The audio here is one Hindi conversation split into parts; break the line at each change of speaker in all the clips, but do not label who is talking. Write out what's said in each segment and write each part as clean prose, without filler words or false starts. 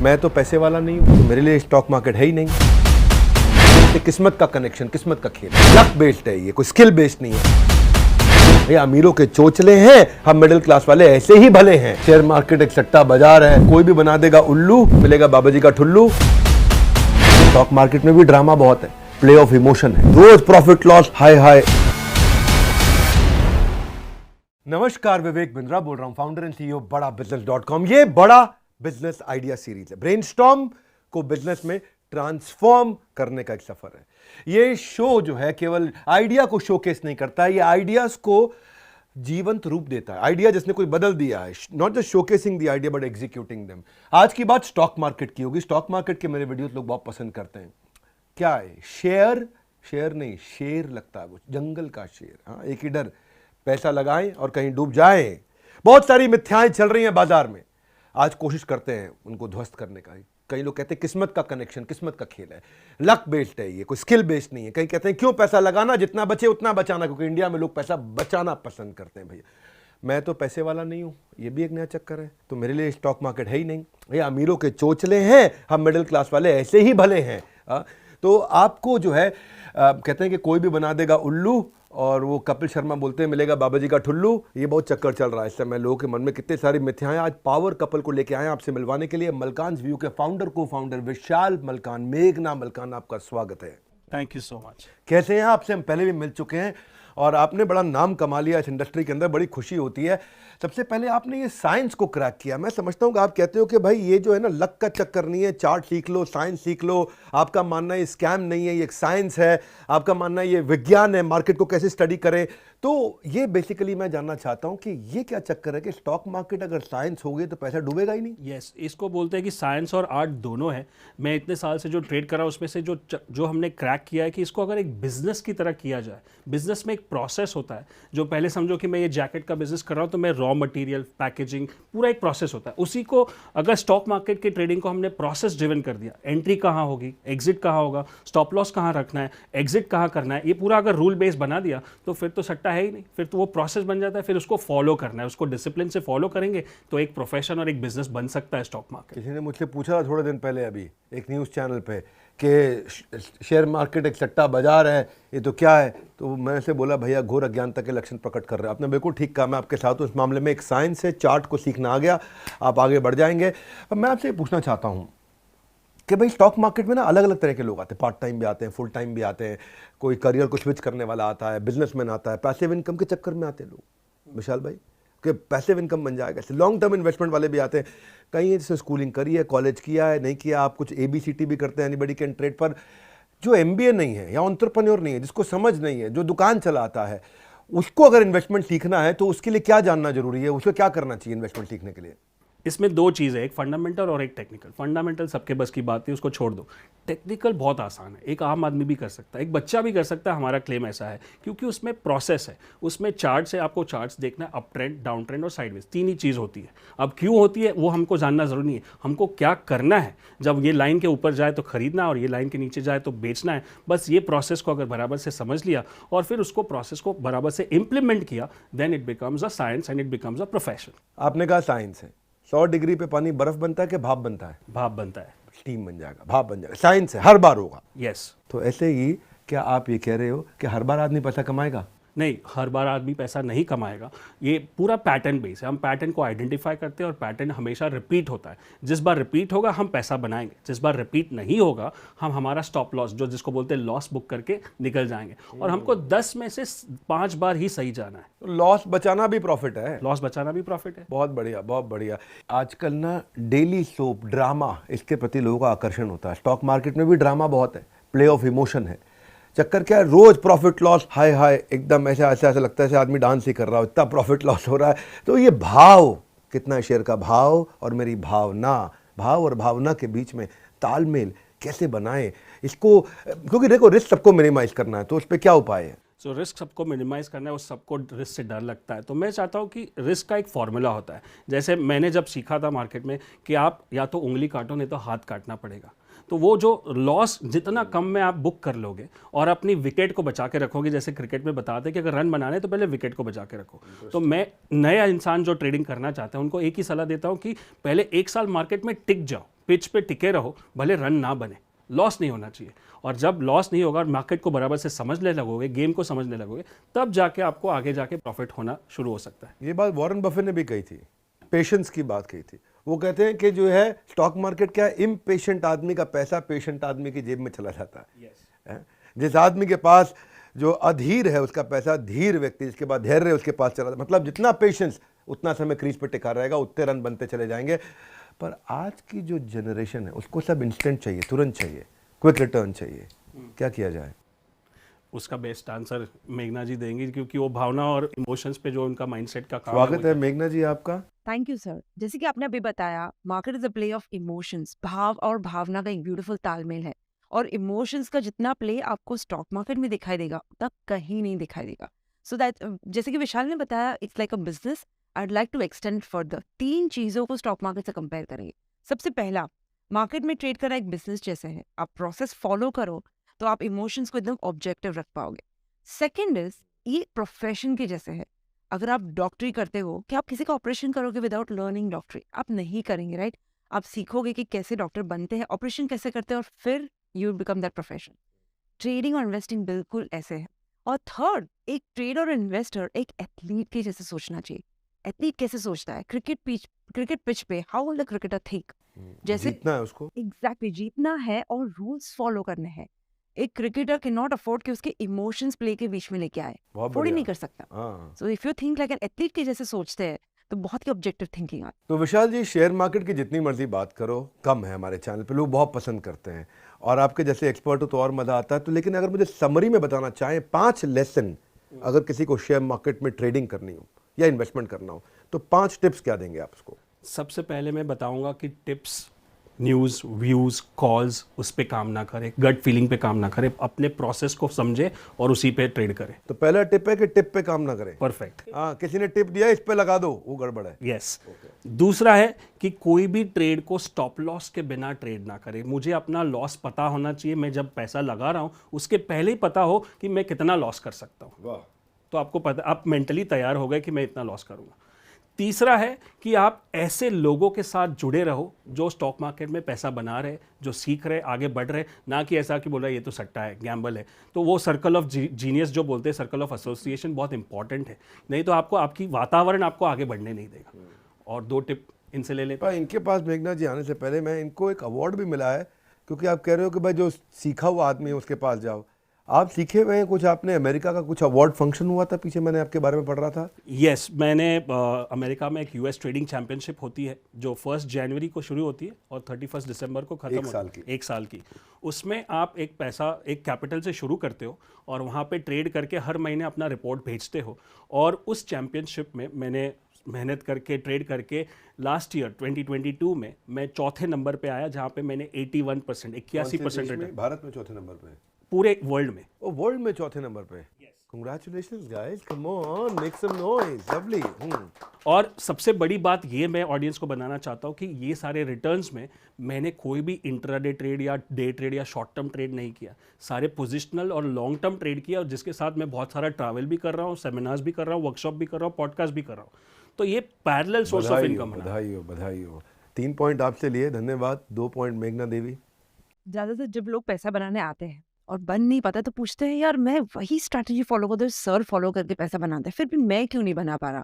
मैं तो पैसे वाला नहीं हूँ, तो मेरे लिए स्टॉक मार्केट है ही नहीं। ये किस्मत का कनेक्शन, किस्मत का खेल, लक बेस्ड है, ये कोई स्किल बेस्ड नहीं है। ये अमीरों के चोचले हैं, हम मिडिल क्लास वाले ऐसे ही भले हैं। शेयर मार्केट एक सट्टा बाजार है, कोई भी बना देगा उल्लू, मिलेगा बाबा जी का ठुल्लू। स्टॉक मार्केट में भी ड्रामा बहुत है, प्ले ऑफ इमोशन है, रोज प्रॉफिट लॉस, हाय हाय। नमस्कार, विवेक बिंद्रा बोल रहा हूं, फाउंडर एंड सीईओ बड़ा बिजनेस.com। ये बड़ा बिजनेस आइडिया सीरीज है, ब्रेनस्टॉर्म को बिजनेस में ट्रांसफॉर्म करने का एक सफर है। ये शो जो है केवल आइडिया को शोकेस नहीं करता है, ये आइडियाज को जीवंत रूप देता है। आइडिया जिसने कोई बदल दिया है, not just showcasing the idea but executing them. आज की बात स्टॉक मार्केट की होगी। स्टॉक मार्केट के मेरे वीडियोस लोग बहुत पसंद करते हैं। क्या है? शेयर नहीं, शेर लगता है वो, जंगल का शेर। हाँ, एक ही डर, पैसा लगाएं और कहीं डूब जाएं। बहुत सारी मिथ्याएं चल रही हैं बाजार में, आज कोशिश करते हैं उनको ध्वस्त करने का। कई लोग कहते हैं किस्मत का कनेक्शन, किस्मत का खेल है, लक बेस्ड है, ये कोई स्किल बेस्ड नहीं है। कई कहते हैं क्यों पैसा लगाना, जितना बचे उतना बचाना, क्योंकि इंडिया में लोग पैसा बचाना पसंद करते हैं। भैया मैं तो पैसे वाला नहीं हूँ, ये भी एक नया चक्कर है, तो मेरे लिए स्टॉक मार्केट है ही नहीं। ये अमीरों के चोचले हैं, हम मिडिल क्लास वाले ऐसे ही भले हैं। तो आपको जो है कहते हैं कि कोई भी बना देगा उल्लू, और वो कपिल शर्मा बोलते हैं मिलेगा बाबा जी का ठुल्लू। ये बहुत चक्कर चल रहा है इस समय लोगों के मन में, कितने सारी मिथ्याएं। आज पावर कपल को लेके आए आपसे मिलवाने के लिए। मलकान व्यू के फाउंडर को फाउंडर विशाल मलकान, मेघना मलकान, आपका स्वागत है।
Thank you so much.
कैसे हैं? आपसे हम पहले भी मिल चुके हैं और आपने बड़ा नाम कमा लिया इस इंडस्ट्री के अंदर, बड़ी खुशी होती है। सबसे पहले आपने ये साइंस को क्रैक किया। मैं समझता हूँ कि आप कहते हो कि भाई ये जो है ना, लक का चक्कर नहीं है, चार्ट सीख लो, साइंस सीख लो। आपका मानना है ये स्कैम नहीं है, ये एक साइंस है। आपका मानना है ये विज्ञान है, मार्केट को कैसे स्टडी करें। तो ये बेसिकली मैं जानना चाहता हूँ कि ये क्या चक्कर है कि स्टॉक मार्केट अगर साइंस हो गई तो पैसा डूबेगा ही नहीं?
यस, इसको बोलते हैं कि साइंस और आर्ट दोनों है। मैं इतने साल से जो ट्रेड कर रहा हूँ उसमें से जो हमने क्रैक किया है कि इसको अगर एक बिजनेस की तरह किया जाए। बिजनेस में एक प्रोसेस होता है, जो पहले समझो कि मैं ये जैकेट का बिजनेस कर रहा हूँ तो मैं रॉ मटेरियल, पैकेजिंग, पूरा एक प्रोसेस होता है। उसी को अगर स्टॉक मार्केट की ट्रेडिंग को हमने प्रोसेस ड्रिवन कर दिया, एंट्री कहाँ होगी, एग्जिट कहाँ होगा, स्टॉप लॉस कहाँ रखना है, एग्जिट कहाँ करना है, ये पूरा अगर रूल बेस बना दिया तो फिर तो सट्टा है ही नहीं, फिर तो वो प्रोसेस बन जाता है। फिर उसको फॉलो करना है, उसको डिसिप्लिन से फॉलो करेंगे तो एक प्रोफेशन और एक बिजनेस बन सकता है स्टॉक मार्केट।
किसी ने मुझसे पूछा थोड़े दिन पहले अभी एक न्यूज़ चैनल पे कि शेयर मार्केट एक सट्टा बाजार है, ये तो क्या है? तो मैंने से बोला भैया घोर अज्ञानता के लक्षण प्रकट कर रहे हैं। आपने बिल्कुल ठीक कहा, मैं आपके साथ हूँ इस मामले में। एक साइंस है, चार्ट को सीखना आ गया, आप आगे बढ़ जाएंगे। अब मैं आपसे पूछना चाहता हूँ कि भाई स्टॉक मार्केट में ना अलग अलग तरह के लोग आते हैं, पार्ट टाइम भी आते हैं, फुल टाइम भी आते हैं, कोई करियर को स्विच करने वाला आता है, बिजनेसमैन आता है, पैसिव इनकम के चक्कर में आते हैं लोग। विशाल भाई कि पैसिव इनकम बन जाएगा, लॉन्ग टर्म इन्वेस्टमेंट वाले भी आते हैं। कई जिसने स्कूलिंग करी है, कॉलेज किया है, नहीं किया, आप कुछ ABCT भी करते हैं, एनीबडी कैन ट्रेड, पर जो MBA नहीं है या एंटरप्रेन्योर नहीं है, जिसको समझ नहीं है, जो दुकान चलाता है, उसको अगर इन्वेस्टमेंट सीखना है तो उसके लिए क्या जानना जरूरी है? उसको क्या करना चाहिए इन्वेस्टमेंट सीखने के लिए?
इसमें दो चीज़ें, एक फंडामेंटल और एक टेक्निकल। फंडामेंटल सबके बस की बात नहीं, उसको छोड़ दो। टेक्निकल बहुत आसान है, एक आम आदमी भी कर सकता है, एक बच्चा भी कर सकता है। हमारा क्लेम ऐसा है क्योंकि उसमें प्रोसेस है, उसमें चार्ट से आपको चार्ट्स देखना है, अप ट्रेंड, डाउन ट्रेंड और साइडवेज, तीन ही चीज़ होती है। अब क्यों होती है वो हमको जानना जरूरी नहीं है, हमको क्या करना है। जब ये लाइन के ऊपर जाए तो खरीदना और ये लाइन के नीचे जाए तो बेचना है। बस ये प्रोसेस को अगर बराबर से समझ लिया और फिर उसको प्रोसेस को बराबर से इंप्लीमेंट किया, then it becomes a science and it becomes a profession.
आपने कहा साइंस है, 100 डिग्री पे पानी बर्फ बनता है कि भाप बनता है?
भाप बनता है,
स्टीम बन जाएगा, भाप बन जाएगा। साइंस है, हर बार होगा।
यस।
तो ऐसे ही क्या आप ये कह रहे हो कि हर बार आदमी पैसा कमाएगा?
नहीं, हर बार आदमी पैसा नहीं कमाएगा। ये पूरा पैटर्न बेस है, हम पैटर्न को आइडेंटिफाई करते हैं और पैटर्न हमेशा रिपीट होता है। जिस बार रिपीट होगा हम पैसा बनाएंगे, जिस बार रिपीट नहीं होगा हम हमारा स्टॉप लॉस, जो जिसको बोलते हैं लॉस, बुक करके निकल जाएंगे। और हमको 10 में से 5 बार ही सही जाना है।
तो लॉस बचाना भी प्रॉफिट है?
लॉस बचाना भी प्रॉफिट है।
बहुत बढ़िया, बहुत बढ़िया। आजकल ना डेली सोप ड्रामा, इसके प्रति लोगों का आकर्षण होता है। स्टॉक मार्केट में भी ड्रामा बहुत है, प्ले ऑफ इमोशन है। चक्कर क्या है? रोज प्रॉफिट लॉस, हाय हाय, एकदम ऐसा लगता है आदमी डांस ही कर रहा हो, इतना प्रॉफिट लॉस हो रहा है। तो ये भाव, कितना है शेयर का भाव और मेरी भावना, भाव और भावना के बीच में तालमेल कैसे बनाएं इसको? क्योंकि देखो रिस्क सबको मिनिमाइज करना है, तो उस पर क्या उपाय है?
सो रिस्क सबको मिनिमाइज करना है, और सबको रिस्क से डर लगता है। तो मैं चाहता हूँ कि रिस्क का एक फॉर्मूला होता है। जैसे मैंने जब सीखा था मार्केट में कि आप या तो उंगली काटो नहीं तो हाथ काटना पड़ेगा। तो वो जो लॉस जितना कम में आप बुक कर लोगे और अपनी विकेट को बचा के रखोगे, जैसे क्रिकेट में बताते हैं कि अगर रन बनाने तो पहले विकेट को बचा के रखो। तो मैं नया इंसान जो ट्रेडिंग करना चाहते हैं उनको एक ही सलाह देता हूँ कि पहले 1 साल मार्केट में टिक जाओ, पिच पे टिके रहो, भले रन ना बने, लॉस नहीं होना चाहिए। और जब लॉस नहीं होगा और मार्केट को बराबर से समझने लगोगे, गेम को समझने लगोगे, तब जाके आपको आगे जाके प्रॉफिट होना शुरू हो सकता है।
ये बात वॉरेन बफेट ने भी कही थी, पेशेंस की बात कही थी। वो कहते हैं कि जो है स्टॉक मार्केट क्या है, इम्पेशेंट आदमी का पैसा पेशेंट आदमी की जेब में चला जाता है। जिस आदमी के पास जो अधीर है उसका पैसा धीर व्यक्ति, जिसके पास धैर्य है उसके पास चला, मतलब जितना पेशेंस उतना समय क्रीज पे टिका रहेगा, उतने रन बनते चले जाएंगे। पर आज की जो जनरेशन है उसको सब इंस्टेंट चाहिए, तुरंत चाहिए, क्विक रिटर्न चाहिए। क्या किया जाए?
उसका बेस्ट आंसर मेघना जी देंगी, क्योंकि वो भावना और इमोशंस पे जो उनका माइंडसेट का काम
स्वागत है मेघना जी आपका।
Thank you sir. जैसे कि आपने अभी बताया, market is a play of emotions. भाव और भावना का एक ब्यूटीफुल तालमेल है, और इमोशंस का जितना प्ले आपको स्टॉक मार्केट में दिखाई देगा उतना कहीं नहीं दिखाई देगा। सो दैट जैसे कि विशाल ने बताया, it's like a business. I would like to extend further. 3 चीजों को स्टॉक मार्केट से कंपेयर करेंगे। सबसे पहला, मार्केट में ट्रेड करना एक बिजनेस जैसे है। आप प्रोसेस फॉलो करो तो आप इमोशंस को एकदम ऑब्जेक्टिव रख पाओगे। सेकेंड इज, ये प्रोफेशन के जैसे है। अगर आप डॉक्टरी करते हो, क्या आप किसी का ऑपरेशन करोगे विदाउट लर्निंग डॉक्टरी? आप नहीं करेंगे, राइट? आप सीखोगे कि कैसे डॉक्टर बनते हैं, ऑपरेशन कैसे करते हैं, और फिर you become that profession. Trading और इन्वेस्टिंग बिल्कुल ऐसे है। और थर्ड, एक ट्रेडर और इन्वेस्टर एक एथलीट के जैसे सोचना चाहिए। एथलीट कैसे सोचता है? क्रिकेट पिच पे how will the cricketer think? जैसे
जीतना है उसको,
एग्जैक्टली जीतना है और रूल्स फॉलो करने हैं। एक क्रिकेटर कैन नॉट अफोर्ड कि उसके इमोशंस प्ले के बीच में लेके आए,
बहुत
अफोर्ड ही
बढ़िया।
नहीं कर सकता।
हाँ।
So if you think like an athlete के जैसे सोचते हैं तो बहुत ही ऑब्जेक्टिव थिंकिंग आती
तो विशाल जी, शेयर मार्केट की जितनी मर्जी बात करो कम है हमारे चैनल पे, लोग बहुत पसंद करते हैं और आपके जैसे एक्सपर्ट हो तो और मजा आता है। तो लेकिन अगर मुझे समरी में बताना चाहें 5 लेसन, अगर किसी को शेयर मार्केट में ट्रेडिंग करनी हो या इन्वेस्टमेंट करना हो, तो 5 टिप्स क्या देंगे आप उसको?
सबसे पहले मैं बताऊंगा कि टिप्स, न्यूज़, व्यूज़, कॉल्स, उस पे काम ना करें, गट फीलिंग पे काम ना करें, अपने प्रोसेस को समझे और उसी पे ट्रेड करें।
तो पहला टिप है कि टिप पे काम ना करें।
परफेक्ट।
हाँ, किसी ने टिप दिया इस पे लगा दो, वो गड़बड़ है।
यस। दूसरा है कि कोई भी ट्रेड को स्टॉप लॉस के बिना ट्रेड ना करें। मुझे अपना लॉस पता होना चाहिए। मैं जब पैसा लगा रहा हूँ उसके पहले ही पता हो कि मैं कितना लॉस कर सकता हूँ,
वाह।
तो आपको पता, आप मेंटली तैयार हो गए कि मैं इतना लॉस करूँगा। तीसरा है कि आप ऐसे लोगों के साथ जुड़े रहो जो स्टॉक मार्केट में पैसा बना रहे, जो सीख रहे, आगे बढ़ रहे, ना कि ऐसा कि बोला ये तो सट्टा है, गैम्बल है। तो वो सर्कल ऑफ जीनियस जो बोलते हैं, सर्कल ऑफ एसोसिएशन बहुत इंपॉर्टेंट है, नहीं तो आपको आपकी वातावरण आपको आगे बढ़ने नहीं देगा। और 2 टिप इनसे ले लेते
पर इनके पास मेघना जी आने से पहले मैं इनको एक अवार्ड भी मिला है, क्योंकि आप कह रहे हो कि भाई जो सीखा हुआ आदमी है उसके पास जाओ। आप सीखे हुए हैं कुछ, आपने अमेरिका का कुछ अवार्ड फंक्शन हुआ था पीछे, मैंने आपके बारे में पढ़ रहा था।
यस, मैंने अमेरिका में एक यूएस ट्रेडिंग चैंपियनशिप होती है जो 1 जनवरी को शुरू होती है और 31 दिसंबर को खत्म होती है। 1 साल की। उसमें आप एक कैपिटल से शुरू करते हो और वहाँ पे ट्रेड करके हर महीने अपना रिपोर्ट भेजते हो। और उस चैंपियनशिप में मैंने मेहनत करके, ट्रेड करके, लास्ट ईयर 2022 में मैं 4थे नंबर पे आया, जहाँ पे मैंने 81%, 81% रिटर्न।
भारत में 4थे नंबर पे,
पूरे वर्ल्ड में।
ओ वर्ल्ड में 4थे नंबर पे। Congratulations guys, come on, make some noise, lovely।
और सबसे बड़ी बात ये मैं ऑडियंस को बनाना चाहता हूँ कि ये सारे रिटर्न्स में मैंने कोई भी इंट्राडे ट्रेड या डे ट्रेड या शॉर्ट टर्म ट्रेड नहीं किया। सारे पोजिशनल और लॉन्ग टर्म ट्रेड किया, और जिसके साथ मैं बहुत सारा ट्रैवल भी कर रहा हूँ, सेमिनार्स भी कर रहा हूँ, वर्कशॉप भी कर रहा हूँ, पॉडकास्ट भी कर रहा हूँ। तो ये पैरेलल सोर्स ऑफ इनकम है।
बधाई हो, बधाई हो। 3 पॉइंट आपसे लिए, धन्यवाद। 2 पॉइंट मेघना देवी।
ज्यादातर जब लोग पैसा बनाने आते हैं और बन नहीं पाता तो पूछते हैं, यार मैं वही स्ट्रैटेजी फॉलो करता हूँ, सर फॉलो करके पैसा बनाते हैं, फिर भी मैं क्यों नहीं बना पा रहा?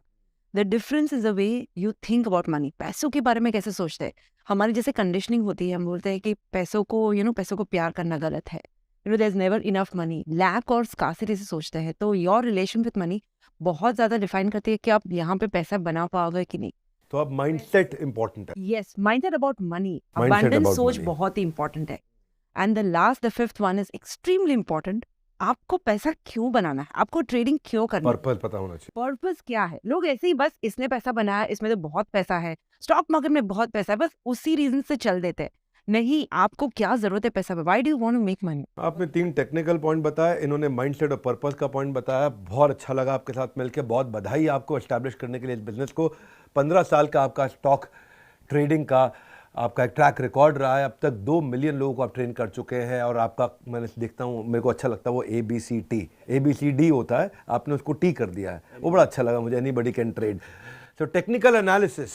The difference is the way you think about money. पैसों के बारे में कैसे सोचते हैं? हमारी जैसे कंडीशनिंग होती है, हम बोलते हैं कि पैसों को पैसों को प्यार करना गलत है। There is never enough money. Lack और स्कार्सिटी से सोचते हैं। तो योर रिलेशन विद मनी बहुत ज्यादा डिफाइन करती है कि आप यहाँ पे पैसा बना पाओगे कि नहीं।
तो अब माइंडसेट इंपॉर्टेंट है।
Yes, mindset about money,
Mindset
abundance
about
सोच
money.
बहुत ही इंपॉर्टेंट है। And the 5th one is extremely important. आपको पैसा क्यों बनाना है? आपको ट्रेडिंग क्यों करना है?
पर्पस पता होना चाहिए।
पर्पस क्या है? लोग ऐसे ही बस इसने पैसा बनाया, इसमें तो बहुत पैसा है, स्टॉक मार्केट में बहुत पैसा है, बस उसी रीजन से चल देते हैं। नहीं, आपको क्या जरूरत है पैसा में? Why do you want to make money?
आपने 3 टेक्निकल पॉइंट बताए, इन्होंने माइंडसेट और पर्पस का पॉइंट बताया। बहुत अच्छा लगा आपके साथ मिलकर। बहुत बधाई आपको एस्टैब्लिश करने के लिए इस बिजनेस को। 15 साल का आपका स्टॉक ट्रेडिंग का आपका एक ट्रैक रिकॉर्ड रहा है। अब तक 2 मिलियन लोगों को आप ट्रेन कर चुके हैं। और आपका, मैंने देखता हूँ, मेरे को अच्छा लगता है वो ABCD होता है, आपने उसको T कर दिया है, वो बड़ा अच्छा लगा मुझे। Anybody can trade. So technical analysis,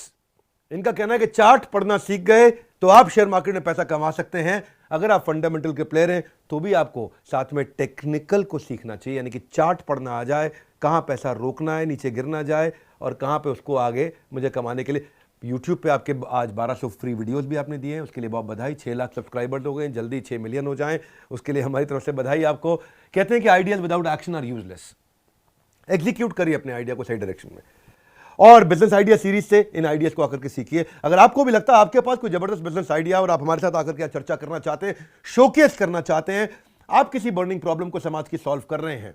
इनका कहना है कि चार्ट पढ़ना सीख गए तो आप शेयर मार्केट में पैसा कमा सकते हैं। अगर आप फंडामेंटल के प्लेयर हैं तो भी आपको साथ में टेक्निकल को सीखना चाहिए, यानी कि चार्ट पढ़ना आ जाए, कहां पैसा रोकना है, नीचे गिरना जाए और कहां पे उसको आगे मुझे कमाने के लिए। यूट्यूब पे आपके आज 1200 फ्री वीडियोस भी आपने दिए हैं, उसके लिए बहुत बधाई। 6 लाख सब्सक्राइबर्स हो गए, जल्दी 6 मिलियन हो जाएं, उसके लिए हमारी तरफ से बधाई आपको। कहते हैं कि ideas without action are useless. Execute करिए अपने आइडिया को सही डायरेक्शन में, और बिजनेस आइडिया सीरीज से इन आइडियाज को आकर के सीखिए। अगर आपको भी लगता है आपके पास कोई जबरदस्त बिजनेस आइडिया और आप हमारे साथ आकर के चर्चा करना चाहते हैं, शोकेस करना चाहते हैं, आप किसी बर्निंग प्रॉब्लम को समाज की सॉल्व कर रहे हैं,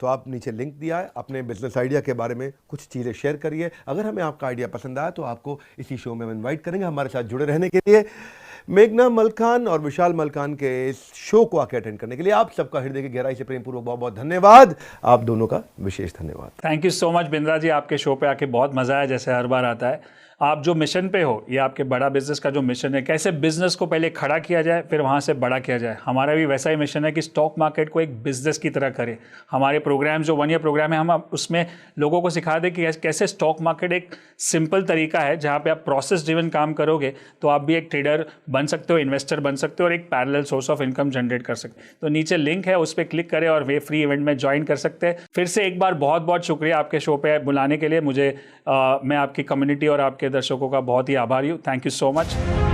तो आप नीचे लिंक दिया है, अपने बिजनेस आइडिया के बारे में कुछ चीज़ें शेयर करिए। अगर हमें आपका आइडिया पसंद आया तो आपको इसी शो में हम इन्वाइट करेंगे हमारे साथ जुड़े रहने के लिए। मेघना मलकान और विशाल मलकान के इस शो को आके अटेंड करने के लिए आप सबका हृदय की गहराई से प्रेम पूर्वक बहुत बहुत धन्यवाद। आप दोनों का विशेष धन्यवाद।
Thank you so much Bindra ji, आपके शो पे आके बहुत मज़ा आया, जैसे हर बार आता है। आप जो मिशन पे हो, ये आपके बड़ा बिजनेस का जो मिशन है, कैसे बिजनेस को पहले खड़ा किया जाए फिर वहाँ से बड़ा किया जाए, हमारा भी वैसा ही मिशन है कि स्टॉक मार्केट को एक बिजनेस की तरह करें। हमारे प्रोग्राम जो 1 ईयर प्रोग्राम है, हम उसमें लोगों को सिखा दें कि कैसे स्टॉक मार्केट एक सिंपल तरीका है जहाँ पे आप प्रोसेस ड्रिवन काम करोगे तो आप भी एक ट्रेडर बन सकते हो, इन्वेस्टर बन सकते हो और एक parallel source of income generate कर सकते हो। तो नीचे लिंक है, उस पर क्लिक करें और वे फ्री इवेंट में ज्वाइन कर सकते हैं। फिर से एक बार बहुत बहुत शुक्रिया आपके शो पे बुलाने के लिए मुझे। मैं आपकी कम्युनिटी और आपके दर्शकों का बहुत ही आभारी हूँ। Thank you so much.